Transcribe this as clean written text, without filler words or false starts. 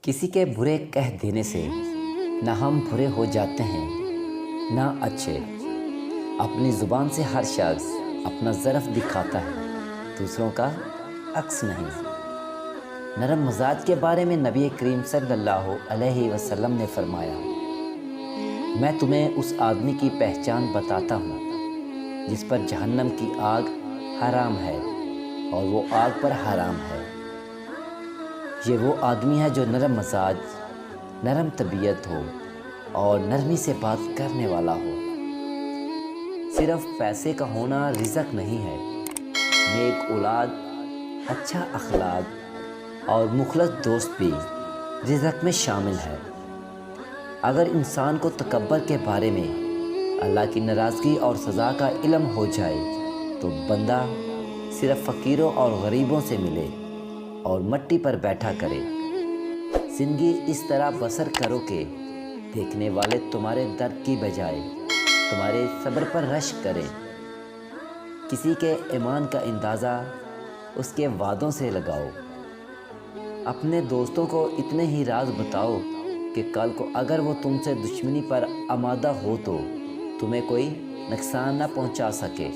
کسی کے برے کہہ دینے سے نہ ہم برے ہو جاتے ہیں نہ اچھے۔ اپنی زبان سے ہر شخص اپنا ظرف دکھاتا ہے، دوسروں کا عکس نہیں۔ نرم مزاج کے بارے میں نبی کریم صلی اللہ علیہ وسلم نے فرمایا، میں تمہیں اس آدمی کی پہچان بتاتا ہوں جس پر جہنم کی آگ حرام ہے اور وہ آگ پر حرام ہے۔ یہ وہ آدمی ہے جو نرم مزاج، نرم طبیعت ہو اور نرمی سے بات کرنے والا ہو۔ صرف پیسے کا ہونا رزق نہیں ہے، نیک اولاد، اچھا اخلاق اور مخلص دوست بھی رزق میں شامل ہے۔ اگر انسان کو تکبر کے بارے میں اللہ کی ناراضگی اور سزا کا علم ہو جائے تو بندہ صرف فقیروں اور غریبوں سے ملے اور مٹی پر بیٹھا کرے۔ زندگی اس طرح بسر کرو کہ دیکھنے والے تمہارے درد کی بجائے تمہارے صبر پر رشک کریں۔ کسی کے ایمان کا اندازہ اس کے وعدوں سے لگاؤ۔ اپنے دوستوں کو اتنے ہی راز بتاؤ کہ کل کو اگر وہ تم سے دشمنی پر آمادہ ہو تو تمہیں کوئی نقصان نہ پہنچا سکے۔